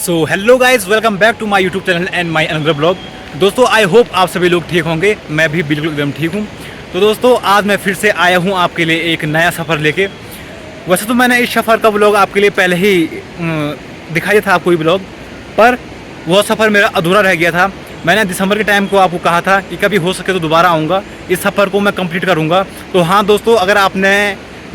So hello guys, welcome back to my YouTube channel and my another blog. दोस्तों I hope आप सभी लोग ठीक होंगे। मैं भी बिल्कुल एकदम ठीक हूँ। तो दोस्तों आज मैं फिर से आया हूँ आपके लिए एक नया सफ़र लेके। वैसे तो मैंने इस सफ़र का ब्लॉग आपके लिए पहले ही दिखाया था आपको, ब्लॉग पर वह सफ़र मेरा अधूरा रह गया था। मैंने दिसंबर के टाइम को आपको कहा था कि कभी हो सके तो दोबारा आऊँगा, इस सफ़र को मैं कंप्लीट करूँगा। तो हाँ दोस्तों, अगर आपने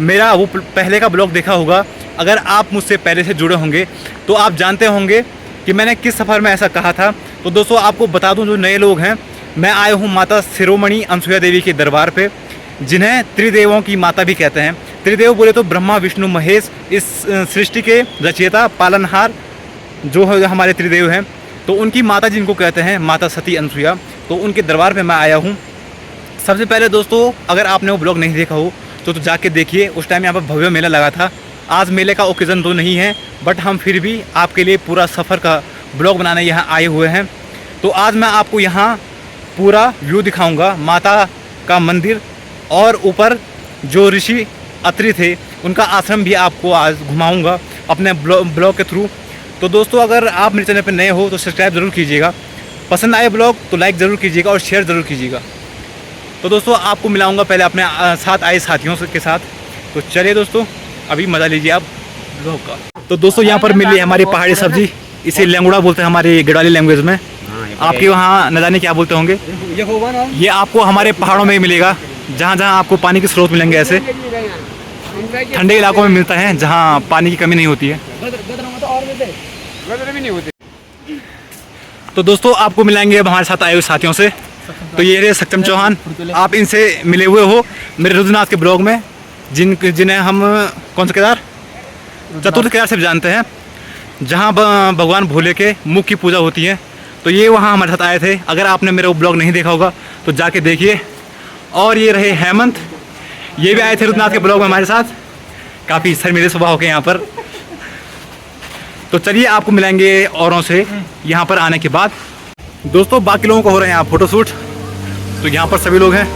मेरा वो पहले का ब्लॉग देखा होगा, अगर आप मुझसे पहले से जुड़े होंगे तो आप जानते होंगे कि मैंने किस सफ़र में ऐसा कहा था। तो दोस्तों आपको बता दूं, जो नए लोग हैं, मैं आया हूं माता शिरोमणि अनसुया देवी के दरबार पे, जिन्हें त्रिदेवों की माता भी कहते हैं। त्रिदेव बोले तो ब्रह्मा विष्णु महेश, इस सृष्टि के रचयिता पालनहार जो है हमारे त्रिदेव हैं। तो उनकी माता जिनको कहते हैं माता सती अनसुया, तो उनके दरबार पर मैं आया हूँ। सबसे पहले दोस्तों, अगर आपने वो ब्लॉग नहीं देखा हो तो जाके देखिए। उस टाइम यहाँ पर भव्य मेला लगा था। आज मेले का ओकेज़न तो नहीं है, बट हम फिर भी आपके लिए पूरा सफ़र का ब्लॉग बनाने यहाँ आए हुए हैं। तो आज मैं आपको यहाँ पूरा व्यू दिखाऊंगा, माता का मंदिर और ऊपर जो ऋषि अत्रि थे उनका आश्रम भी आपको आज घुमाऊंगा अपने ब्लॉग के थ्रू। तो दोस्तों अगर आप मेरे चैनल पर नए हो तो सब्सक्राइब ज़रूर कीजिएगा, पसंद आए ब्लॉग तो लाइक ज़रूर कीजिएगा और शेयर ज़रूर कीजिएगा। तो दोस्तों आपको मिलाऊंगा पहले अपने साथ आए साथियों के साथ। तो चलिए दोस्तों, अभी मज़ा लीजिए आप ब्लॉग का। तो दोस्तों यहाँ पर मिली हमारी पहाड़ी सब्जी, इसे लेंगुड़ा बोलते हैं हमारी गढ़वाली लैंग्वेज में। आपके वहाँ न जाने क्या बोलते होंगे। ये आपको हमारे पहाड़ों में ही मिलेगा, जहाँ जहाँ आपको पानी के स्रोत मिलेंगे। ऐसे ठंडे इलाकों में मिलता है जहाँ पानी की कमी नहीं होती है। तो दोस्तों आपको मिलाएंगे अब हमारे साथ आए हुए साथियों से। तो ये रहे सक्षम चौहान, आप इनसे मिले हुए हो मेरे रुद्रनाथ के ब्लॉग में, जिन्हें हम कौन सा केदार, चतुर्थ केदार से जानते हैं, जहाँ भगवान भोले के मुख की पूजा होती है। तो ये वहाँ हमारे साथ आए थे। अगर आपने मेरा वो ब्लॉग नहीं देखा होगा तो जाके देखिए। और ये रहे हेमंत, ये भी आए थे रुद्रनाथ के ब्लॉग में हमारे साथ। काफ़ी शर्मीले स्वभाव के यहाँ पर। तो चलिए आपको मिलाएंगे औरों से यहाँ पर आने के बाद। दोस्तों बाकी लोगों को हो रहे हैं यहाँ फ़ोटोशूट, तो यहाँ पर सभी लोग हैं।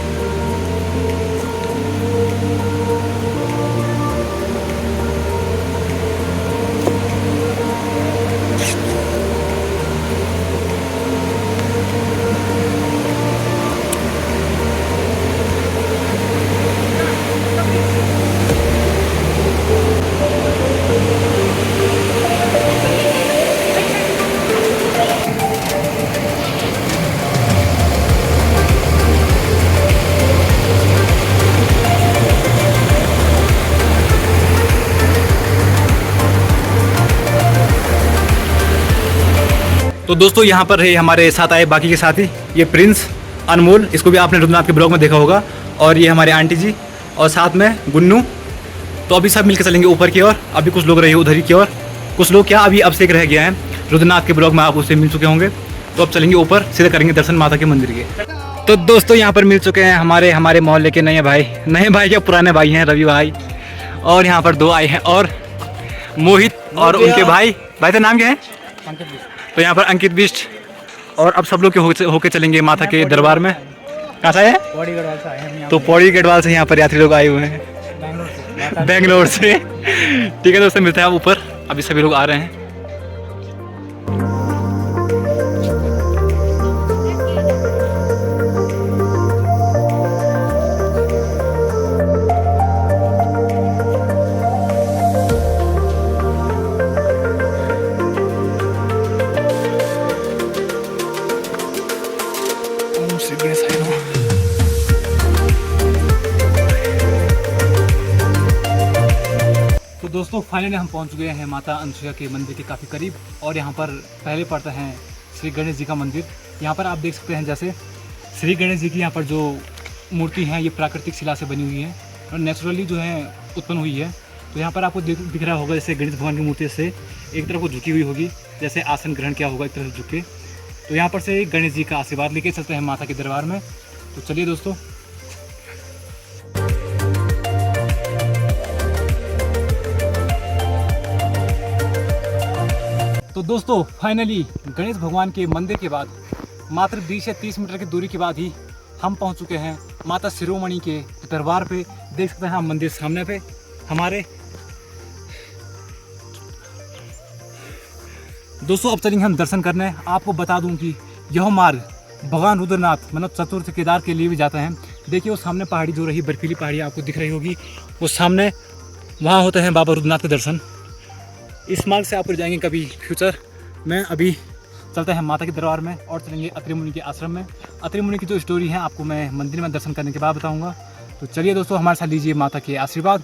तो दोस्तों यहाँ पर है हमारे साथ आए बाकी के साथी, ये प्रिंस अनमोल, इसको भी आपने रुद्रनाथ के ब्लॉग में देखा होगा। और ये हमारे आंटी जी और साथ में गुन्नू। तो अभी सब मिलकर चलेंगे ऊपर की ओर। अभी कुछ लोग रहे उधर ही की ओर, कुछ लोग क्या अभी अभिषेक रह गया है। रुद्रनाथ के ब्लॉग में आप उससे मिल चुके होंगे। तो अब चलेंगे ऊपर, सीधे करेंगे दर्शन माता के मंदिर के। तो दोस्तों यहाँ पर मिल चुके हैं हमारे मोहल्ले के नए भाई क्या पुराने भाई हैं, रवि भाई। और यहाँ पर दो आए हैं, और मोहित और उनके भाई का नाम क्या है। तो यहाँ पर अंकित बिष्ट। और अब सब लोग के होके चलेंगे माता के दरबार में। कहाँ से है? पौड़ी गढ़वाल से आए हैं। तो पौड़ी गढ़वाल से यहाँ पर यात्री लोग आए हुए हैं, बेंगलोर से। ठीक है दोस्तों, मिलते हैं आप ऊपर। अभी सभी लोग आ रहे हैं। तो दोस्तों फाइनली हम पहुंच गए हैं माता अनसुया के मंदिर के काफ़ी करीब। और यहाँ पर पहले पड़ता है श्री गणेश जी का मंदिर। यहाँ पर आप देख सकते हैं, जैसे श्री गणेश जी की यहाँ पर जो मूर्ति है ये प्राकृतिक शिला से बनी हुई है और नेचुरली जो है उत्पन्न हुई है। तो यहाँ पर आपको दिख रहा होगा, जैसे गणेश भगवान की मूर्ति से एक तरफ को झुकी हुई होगी, जैसे आसन ग्रहण किया होगा एक तरफ झुक के। तो यहाँ पर से गणेश जी का आशीर्वाद लेके चलते हैं माता के दरबार में। तो चलिए दोस्तों। तो दोस्तों फाइनली गणेश भगवान के मंदिर के बाद मात्र 20 से 30 मीटर की दूरी के बाद ही हम पहुंच चुके हैं माता शिरोमणि के दरबार पे। देख सकते हैं हम मंदिर सामने पे हमारे। दोस्तों अब चलेंगे हम दर्शन करने। आपको बता दूं कि यह मार्ग भगवान रुद्रनाथ मतलब चतुर्थ केदार के लिए भी जाता है। देखिए वो सामने पहाड़ी जो रही बर्फीली पहाड़ी आपको दिख रही होगी, वो सामने वहाँ होते हैं बाबा रुद्रनाथ के दर्शन। इस मार्ग से आप जाएंगे कभी फ्यूचर में। अभी चलते हैं माता के दरबार में और चलेंगे अत्रि मुनि के आश्रम में। अत्रि मुनि की जो स्टोरी है आपको मैं मंदिर में दर्शन करने के बाद बताऊँगा। तो चलिए दोस्तों हमारे साथ लीजिए माता के आशीर्वाद।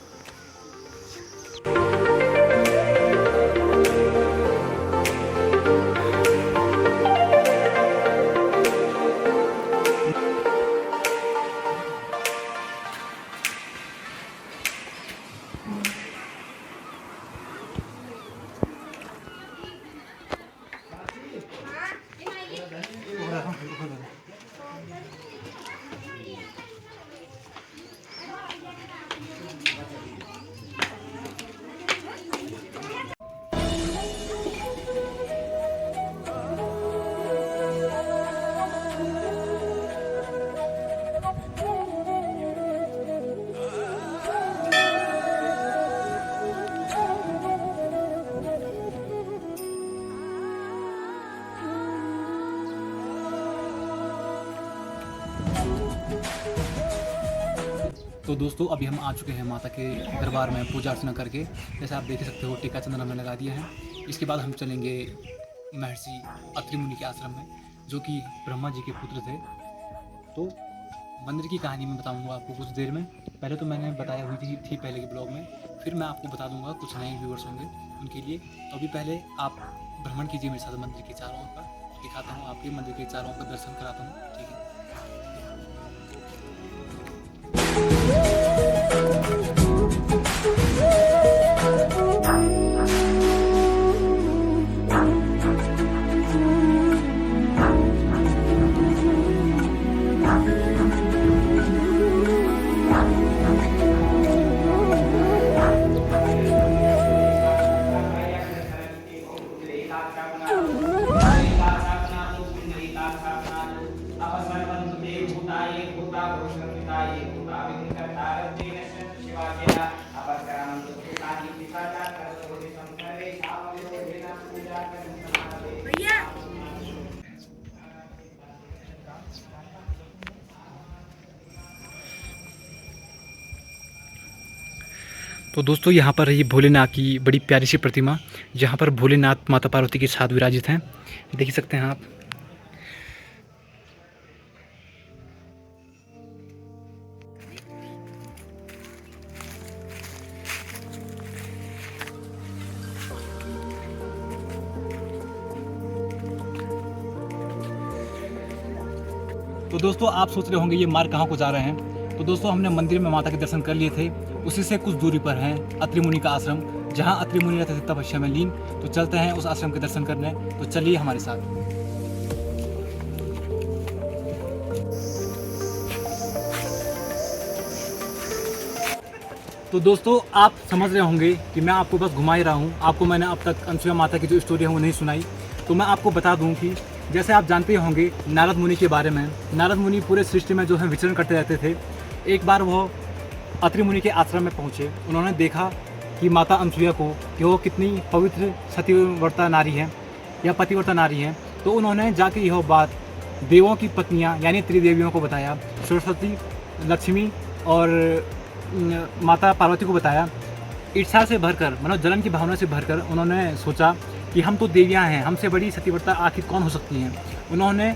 तो दोस्तों अभी हम आ चुके हैं माता के दरबार में पूजा अर्चना करके। जैसे आप देख सकते हो टीका चंदन हमने लगा दिया है। इसके बाद हम चलेंगे महर्षि अत्रि मुनि के आश्रम में, जो कि ब्रह्मा जी के पुत्र थे। तो मंदिर की कहानी मैं बताऊंगा आपको कुछ देर में। पहले तो मैंने बताया हुई थी पहले के ब्लॉग में, फिर मैं आपको बता दूंगा कुछ नए व्यूअर्स होंगे उनके लिए। तो अभी पहले आप भ्रमण कीजिए मेरे साथ मंदिर के चारों ओर का। दिखाता हूँ आपके मंदिर के चारों ओर का दर्शन कराता हूँ, ठीक है। तो दोस्तों यहाँ पर ये भोलेनाथ की बड़ी प्यारी सी प्रतिमा, जहाँ पर भोलेनाथ माता पार्वती के साथ विराजित हैं, देख सकते हैं आप। तो दोस्तों आप सोच रहे होंगे ये मार्ग कहाँ को जा रहे हैं। तो दोस्तों हमने मंदिर में माता के दर्शन कर लिए थे, उसी से कुछ दूरी पर है अत्रि मुनि का आश्रम, जहाँ अत्रि मुनि रहते थे तपस्या में लीन। तो चलते हैं उस आश्रम के दर्शन करने। तो चलिए हमारे साथ। तो दोस्तों आप समझ रहे होंगे कि मैं आपको बस घुमा ही रहा हूँ। आपको मैंने अब तक अनसुया माता की जो स्टोरी है वो नहीं सुनाई। तो मैं आपको बता दूँ कि जैसे आप जानते होंगे नारद मुनि के बारे में। नारद मुनि पूरे सृष्टि में जो है विचरण करते रहते थे। एक बार वो अत्रि मुनि के आश्रम में पहुँचे। उन्होंने देखा कि माता अनसुया को कि वो कितनी पवित्र सतीव्रता नारी है या पतिव्रता नारी है। तो उन्होंने जाके यह बात देवों की पत्नियां यानी त्रिदेवियों को बताया, सरस्वती, लक्ष्मी और माता पार्वती को बताया। ईर्ष्या से भरकर मतलब जलन की भावना से भरकर उन्होंने सोचा कि हम तो देवियां हैं, हमसे बड़ी सतीव्रता आखिर कौन हो सकती हैं। उन्होंने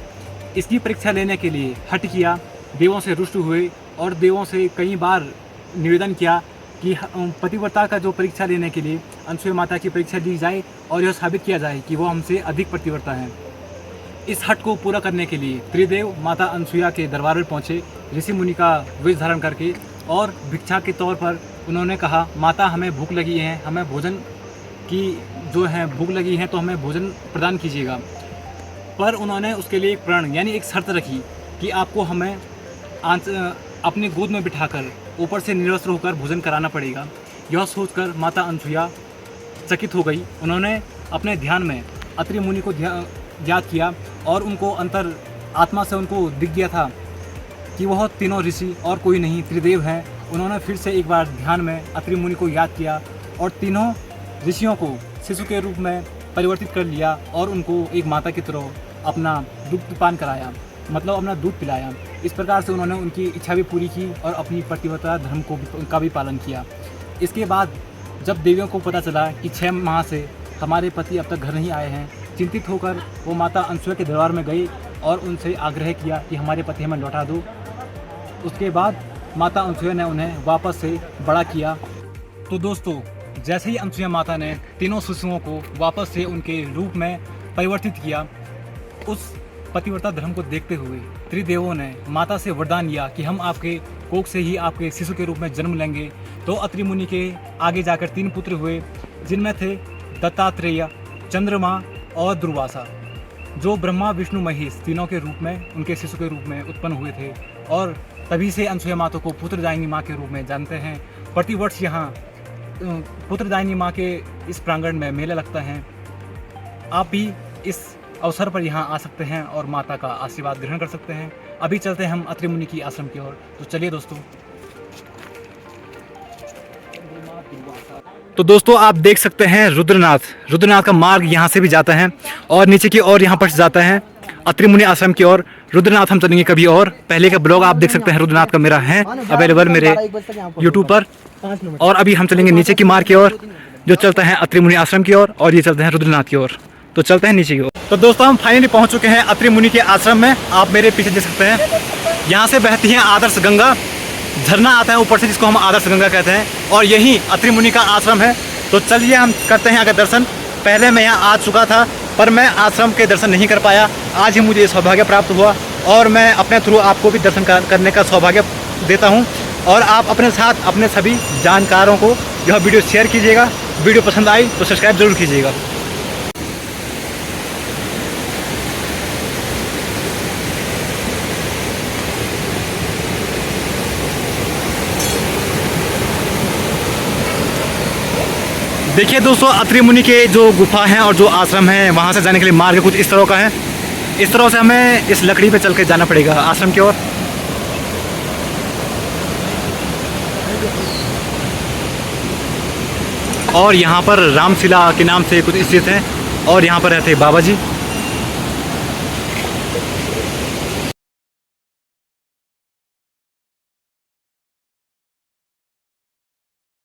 इसकी परीक्षा लेने के लिए हट किया, देवों से रुष्ट हुए और देवों से कई बार निवेदन किया कि पतिव्रता का जो परीक्षा लेने के लिए अनसुया माता की परीक्षा ली जाए और यह साबित किया जाए कि वो हमसे अधिक पतिव्रता है। इस हट को पूरा करने के लिए त्रिदेव माता अनसुया के दरबार में पहुँचे ऋषि मुनि का वेश धारण करके, और भिक्षा के तौर पर उन्होंने कहा माता हमें भूख लगी है, हमें भोजन की जो है भूख लगी है तो हमें भोजन प्रदान कीजिएगा। पर उन्होंने उसके लिए एक प्रण यानी एक शर्त रखी कि आपको हमें अपनी गोद में बिठाकर ऊपर से निर्वस्त्र होकर भोजन कराना पड़ेगा। यह सोचकर माता अनसुया चकित हो गई। उन्होंने अपने ध्यान में अत्रि मुनि को याद किया और उनको अंतर आत्मा से उनको दिख गया था कि वह तीनों ऋषि और कोई नहीं त्रिदेव हैं। उन्होंने फिर से एक बार ध्यान में अत्रि मुनि को याद किया और तीनों ऋषियों को शिशु के रूप में परिवर्तित कर लिया और उनको एक माता की तरह अपना दुग्धपान कराया, मतलब अपना दूध पिलाया। इस प्रकार से उन्होंने उनकी इच्छा भी पूरी की और अपनी पतिव्रता धर्म का भी पालन किया। इसके बाद जब देवियों को पता चला कि 6 माह से हमारे पति अब तक घर नहीं आए हैं, चिंतित होकर वो माता अनसुया के दरबार में गई और उनसे आग्रह किया कि हमारे पति हमें लौटा दो। उसके बाद माता अनसुया ने उन्हें वापस से बड़ा किया। तो दोस्तों, जैसे ही अनसुया माता ने तीनों शिशुओं को वापस से उनके रूप में परिवर्तित किया, उस पतिव्रता धर्म को देखते हुए त्रिदेवों ने माता से वरदान लिया कि हम आपके कोख से ही आपके शिशु के रूप में जन्म लेंगे। तो अत्रि मुनि के आगे जाकर 3 पुत्र हुए, जिनमें थे दत्तात्रेय, चंद्रमा और दुर्वासा, जो ब्रह्मा विष्णु महेश तीनों के रूप में उनके शिशु के रूप में उत्पन्न हुए थे। और तभी से अनसुया माता को पुत्रदायिनी माँ के रूप में जानते हैं। प्रतिवर्ष यहाँ पुत्रदायिनी माँ के इस प्रांगण में मेला लगता है। आप भी इस अवसर पर यहाँ आ सकते हैं और माता का आशीर्वाद ग्रहण कर सकते हैं। अभी चलते हैं हम अत्रि मुनि की आश्रम की ओर। तो चलिए दोस्तों। तो दोस्तों, आप देख सकते हैं रुद्रनाथ का मार्ग यहाँ से भी जाता है और नीचे की ओर यहाँ पर जाता है अत्रि मुनि आश्रम की ओर। रुद्रनाथ हम चलेंगे कभी और। पहले का ब्लॉग आप देख सकते हैं रुद्रनाथ का मेरा है अवेलेबल मेरे यूट्यूब पर। और अभी हम चलेंगे नीचे की मार्ग की ओर, जो चलता है अत्रि मुनि आश्रम की ओर, और ये चलते हैं रुद्रनाथ की ओर। तो चलते हैं नीचे की ओर। तो दोस्तों, हम फाइनली पहुंच चुके हैं अत्रि मुनि के आश्रम में। आप मेरे पीछे देख सकते हैं, यहाँ से बहती है आदर्श गंगा। झरना आता है ऊपर से, जिसको हम आदर्श गंगा कहते हैं, और यही अत्रि मुनि का आश्रम है। तो चलिए हम करते हैं आगे दर्शन। पहले मैं यहाँ आ चुका था, पर मैं आश्रम के दर्शन नहीं कर पाया। आज ही मुझे सौभाग्य प्राप्त हुआ और मैं अपने थ्रू आपको भी दर्शन करने का सौभाग्य देता हूँ। और आप अपने साथ अपने सभी जानकारों को यह वीडियो शेयर कीजिएगा। वीडियो पसंद आई तो सब्सक्राइब जरूर कीजिएगा। देखिए दोस्तों, अत्रि मुनि के जो गुफा हैं और जो आश्रम है, वहाँ से जाने के लिए मार्ग कुछ इस तरह का है। इस तरह से हमें इस लकड़ी पे चल के जाना पड़ेगा आश्रम की ओर। और यहाँ पर रामशिला के नाम से कुछ स्थित हैं और यहाँ पर रहते हैं बाबा जी।